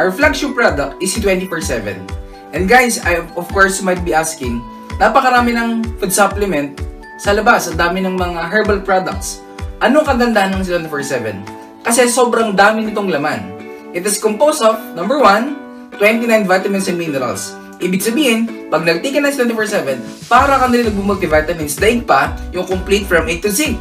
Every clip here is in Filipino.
Our flagship product is si 24/7. And guys, I of course might be asking, napakarami ng food supplement sa labas, ang dami ng mga herbal products. Anong kagandahan ng si 24/7? Kasi sobrang dami nitong laman. It is composed of, number 1, 29 vitamins and minerals. Ibig sabihin, pag nag-take ka ng 24/7, para ka na rin nag-multivitamins, daig pa yung complete from A to Z.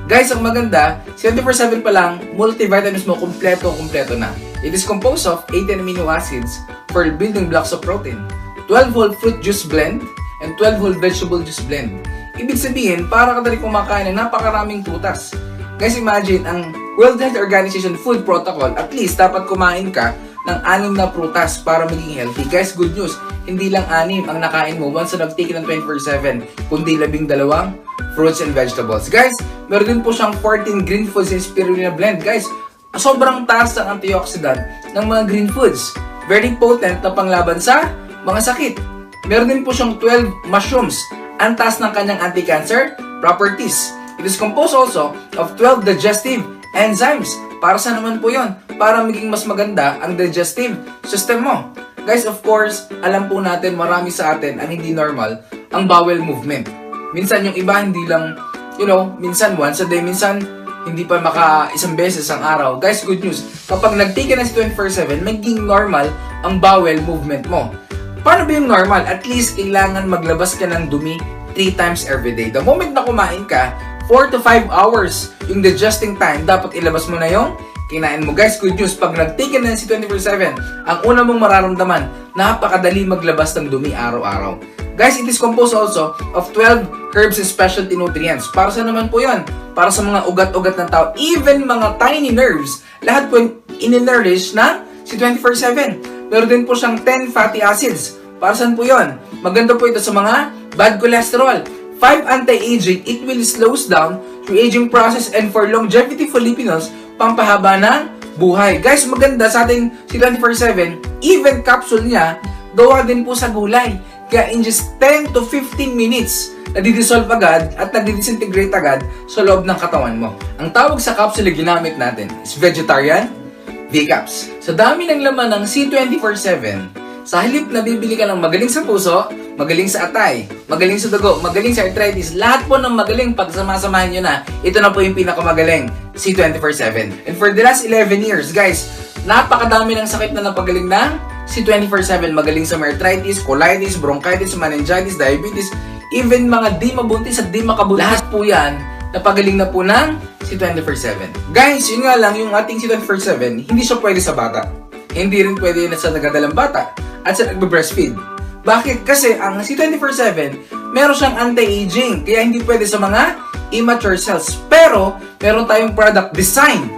Guys, ang maganda, 24/7 pa lang, multivitamins mo kompleto na. It is composed of 18 amino acids for building blocks of protein, 12 whole fruit juice blend, and 12 whole vegetable juice blend. Ibig sabihin, para ka na rin kumakain ng napakaraming prutas. Guys, imagine, ang World Health Organization Food Protocol, at least dapat kumain ka ng 6 na prutas para maging healthy. Guys, good news, hindi lang 6 ang nakain mo once na nag-take ng 24/7, kundi 12 fruits and vegetables. Guys, meron din po siyang 14 green foods and spirulina blend. Guys, sobrang taas ng antioxidant ng mga green foods. Very potent na panglaban sa mga sakit. Meron din po siyang 12 mushrooms. Ang taas ng kanyang anti-cancer properties. It is composed also of 12 digestive enzymes. Para sa naman po yon? Para maging mas maganda ang digestive system mo. Guys, of course, alam po natin, marami sa atin ang hindi normal ang bowel movement. Minsan yung iba hindi lang, minsan once a day, minsan hindi pa isang beses ang araw. Guys, good news. Kapag nag-take ka ng 24/7, maging normal ang bowel movement mo. Paano ba yung normal? At least, kailangan maglabas ka ng dumi 3 times every day. The moment na kumain ka, 4 to 5 hours yung digesting time, dapat ilabas mo na yung kinain mo. Guys, good news. Pag nag-take ka ng 24/7, ang una mong mararamdaman, napakadali maglabas ng dumi araw-araw. Guys, it is composed also of 12 herbs and specialty nutrients. Para sa naman po yun? Para sa mga ugat-ugat ng tao, even mga tiny nerves, lahat po in-nourish na si 24/7. Meron din po siyang 10 fatty acids. Para saan po yun? Maganda po ito sa mga bad cholesterol. 5 anti-aging, it will slows down your aging process, and for longevity Filipinos, pampahaba ng buhay. Guys, maganda sa ating si 24/7, even capsule niya, gawa din po sa gulay. Kaya in just 10 to 15 minutes, nadi-dissolve agad at nadi-disintegrate agad sa loob ng katawan mo. Ang tawag sa capsule na ginamit natin is vegetarian V-Caps. Sa dami ng laman ng C24/7, sa halip na bibili ka ng magaling sa puso, magaling sa atay, magaling sa dugo, magaling sa arthritis, lahat po ng magaling pag sama-samahan nyo na, ito na po yung pinakamagaling, C24/7. And for the last 11 years, guys, napakadami ng sakit na napagaling ng C24/7. Magaling sa arthritis, colitis, bronchitis, meningitis, diabetes, even mga di mabuntis at di makabuntis. Lahat po yan, napagaling na po ng C24/7. Guys, yun nga lang, yung ating C24/7, hindi siya pwede sa bata. Hindi rin pwede na sa nagadalang bata at sa nagbe-breastfeed. Bakit? Kasi ang C24/7, meron siyang anti-aging, kaya hindi pwede sa mga immature cells. Pero, meron tayong product design